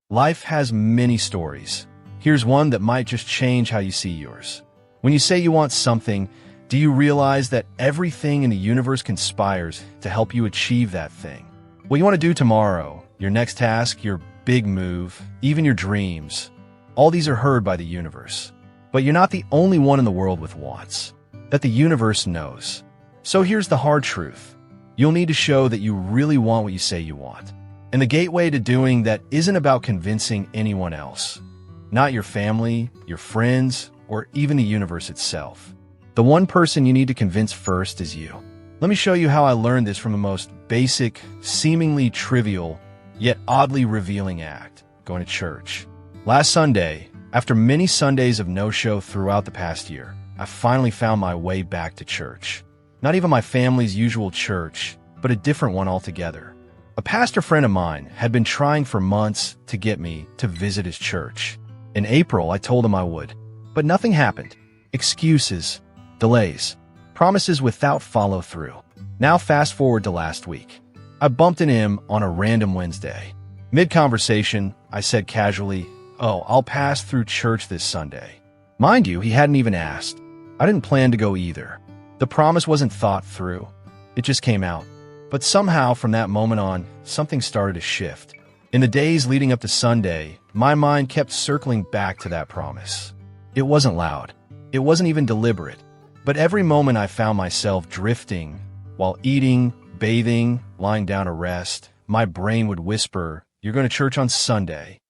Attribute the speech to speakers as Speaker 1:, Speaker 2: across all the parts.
Speaker 1: Life has many stories. Here's one that might just change how you see yours. When you say you want something, do you realize that everything in the universe conspires to help you achieve that thing? What you want to do tomorrow, your next task, your big move, even your dreams, all these are heard by the universe. But you're not the only one in the world with wants that the universe knows. So here's the hard truth. You'll need to show that you really want what you say you want. And the gateway to doing that isn't about convincing anyone else. Not your family, your friends, or even the universe itself. The one person you need to convince first is you. Let me show you how I learned this from the most basic, seemingly trivial, yet oddly revealing act, going to church. Last Sunday, after many Sundays of no-show throughout the past year, I finally found my way back to church. Not even my family's usual church, but a different one altogether. A pastor friend of mine had been trying for months to get me to visit his church. In April, I told him I would, but nothing happened. Excuses, delays, promises without follow-through. Now fast forward to last week. I bumped into him on a random Wednesday. Mid-conversation, I said casually, "Oh, I'll pass through church this Sunday." Mind you, he hadn't even asked. I didn't plan to go either. The promise wasn't thought through. It just came out. But somehow, from that moment on, something started to shift. In the days leading up to Sunday, my mind kept circling back to that promise. It wasn't loud. It wasn't even deliberate. But every moment I found myself drifting, while eating, bathing, lying down to rest, my brain would whisper, "You're going to church on Sunday."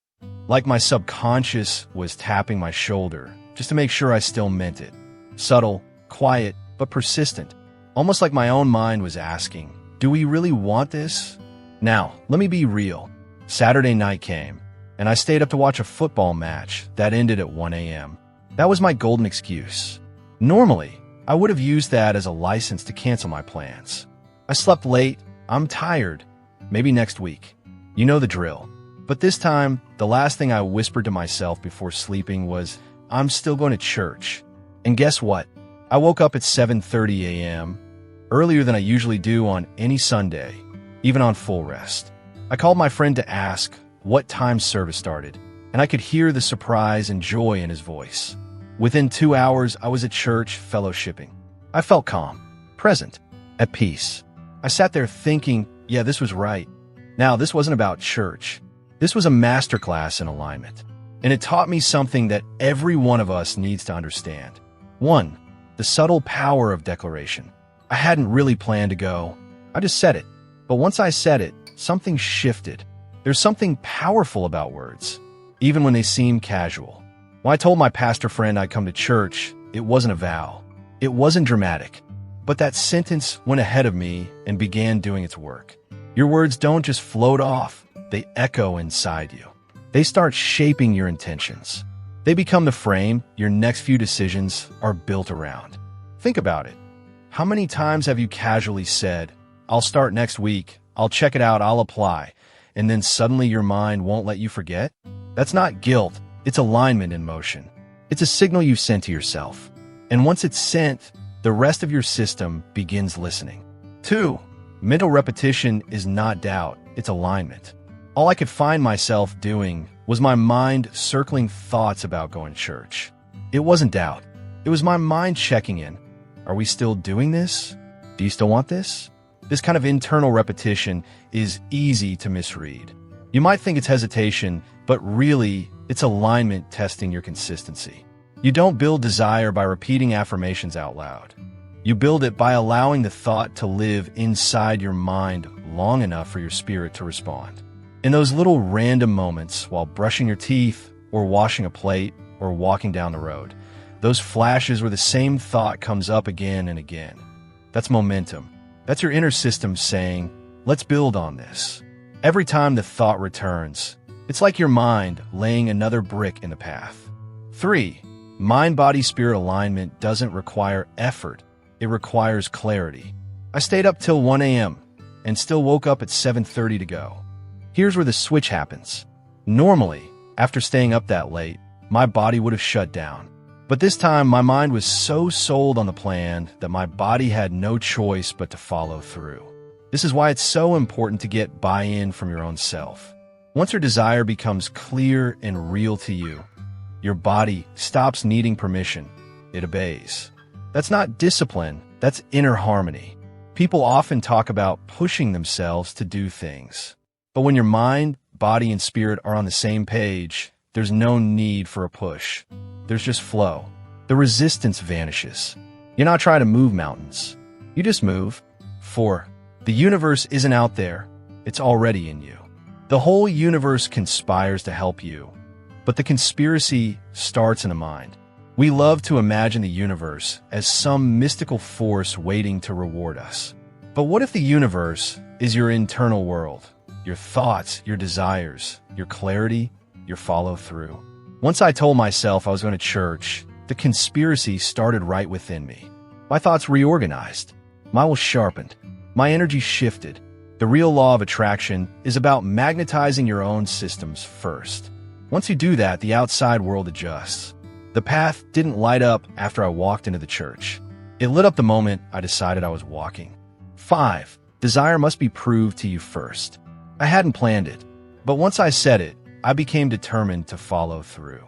Speaker 1: Like my subconscious was tapping my shoulder, just to make sure I still meant it. Subtle, quiet, but persistent. Almost like my own mind was asking, do we really want this? Now, let me be real. Saturday night came, and I stayed up to watch a football match that ended at 1 a.m. That was my golden excuse. Normally, I would have used that as a license to cancel my plans. I slept late, I'm tired, maybe next week. You know the drill. But this time, the last thing I whispered to myself before sleeping was, I'm still going to church. And guess what? I woke up at 7:30 a.m., earlier than I usually do on any Sunday, even on full rest. I called my friend to ask what time service started, and I could hear the surprise and joy in his voice. Within 2 hours, I was at church fellowshipping. I felt calm, present, at peace. I sat there thinking, yeah, this was right. Now, this wasn't about church. This was a masterclass in alignment. And it taught me something that every one of us needs to understand. 1. The subtle power of declaration. I hadn't really planned to go. I just said it. But once I said it, something shifted. There's something powerful about words, even when they seem casual. When I told my pastor friend I'd come to church, it wasn't a vow. It wasn't dramatic. But that sentence went ahead of me and began doing its work. Your words don't just float off. They echo inside you. They start shaping your intentions. They become the frame your next few decisions are built around. Think about it. How many times have you casually said, I'll start next week, I'll check it out, I'll apply, and then suddenly your mind won't let you forget? That's not guilt, it's alignment in motion. It's a signal you've sent to yourself. And once it's sent, the rest of your system begins listening. 2. Mental repetition is not doubt, it's alignment. All I could find myself doing was my mind circling thoughts about going to church. It wasn't doubt. It was my mind checking in. Are we still doing this? Do you still want this? This kind of internal repetition is easy to misread. You might think it's hesitation, but really, it's alignment testing your consistency. You don't build desire by repeating affirmations out loud. You build it by allowing the thought to live inside your mind long enough for your spirit to respond. In those little random moments while brushing your teeth or washing a plate or walking down the road, those flashes where the same thought comes up again and again. That's momentum. That's your inner system saying, let's build on this. Every time the thought returns, it's like your mind laying another brick in the path. 3. Mind-body-spirit alignment doesn't require effort. It requires clarity. I stayed up till 1 a.m. and still woke up at 7:30 to go. Here's where the switch happens. Normally, after staying up that late, my body would have shut down. But this time, my mind was so sold on the plan that my body had no choice but to follow through. This is why it's so important to get buy-in from your own self. Once your desire becomes clear and real to you, your body stops needing permission. It obeys. That's not discipline, that's inner harmony. People often talk about pushing themselves to do things. But when your mind, body, and spirit are on the same page, there's no need for a push. There's just flow. The resistance vanishes. You're not trying to move mountains. You just move. 4. The universe isn't out there. It's already in you. The whole universe conspires to help you. But the conspiracy starts in the mind. We love to imagine the universe as some mystical force waiting to reward us. But what if the universe is your internal world? Your thoughts, your desires, your clarity, your follow-through. Once I told myself I was going to church, the conspiracy started right within me. My thoughts reorganized. My will sharpened. My energy shifted. The real law of attraction is about magnetizing your own systems first. Once you do that, the outside world adjusts. The path didn't light up after I walked into the church. It lit up the moment I decided I was walking. 5. Desire must be proved to you first. I hadn't planned it, but once I said it, I became determined to follow through.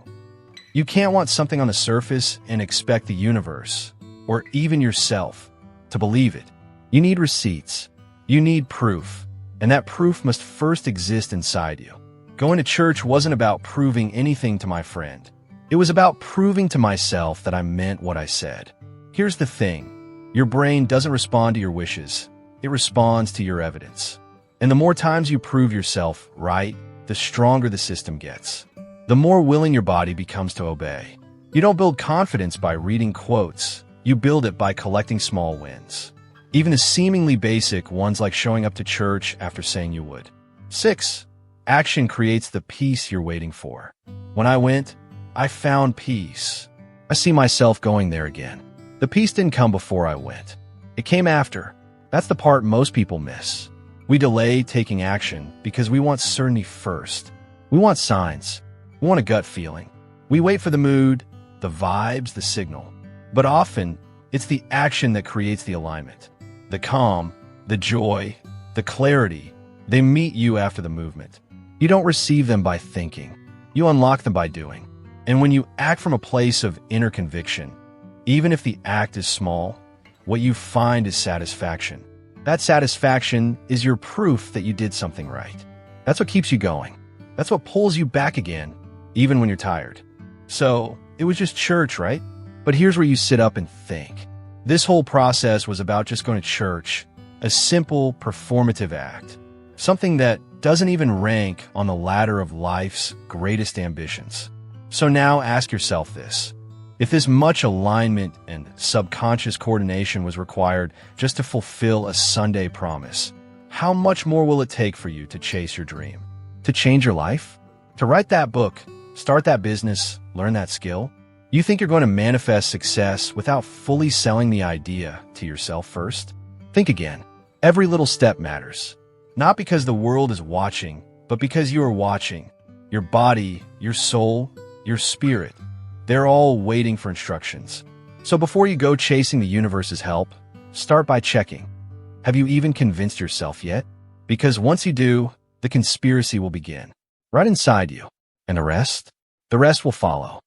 Speaker 1: You can't want something on the surface and expect the universe, or even yourself, to believe it. You need receipts. You need proof, and that proof must first exist inside you. Going to church wasn't about proving anything to my friend. It was about proving to myself that I meant what I said. Here's the thing. Your brain doesn't respond to your wishes. It responds to your evidence. And the more times you prove yourself right, the stronger the system gets. The more willing your body becomes to obey. You don't build confidence by reading quotes. You build it by collecting small wins. Even the seemingly basic ones like showing up to church after saying you would. 6. Action creates the peace you're waiting for. When I went, I found peace. I see myself going there again. The peace didn't come before I went. It came after. That's the part most people miss. We delay taking action because we want certainty first. We want signs. We want a gut feeling. We wait for the mood, the vibes, the signal. But often, it's the action that creates the alignment. The calm, the joy, the clarity, they meet you after the movement. You don't receive them by thinking. You unlock them by doing. And when you act from a place of inner conviction, even if the act is small, what you find is satisfaction. That satisfaction is your proof that you did something right. That's what keeps you going. That's what pulls you back again, even when you're tired. So, it was just church, right? But here's where you sit up and think. This whole process was about just going to church, a simple performative act, something that doesn't even rank on the ladder of life's greatest ambitions. So now ask yourself this. If this much alignment and subconscious coordination was required just to fulfill a Sunday promise, how much more will it take for you to chase your dream? To change your life? To write that book, start that business, learn that skill? You think you're going to manifest success without fully selling the idea to yourself first? Think again. Every little step matters. Not because the world is watching, but because you are watching. Your body, your soul, your spirit, they're all waiting for instructions. So before you go chasing the universe's help, start by checking. Have you even convinced yourself yet? Because once you do, the conspiracy will begin. Right inside you. And the rest? The rest will follow.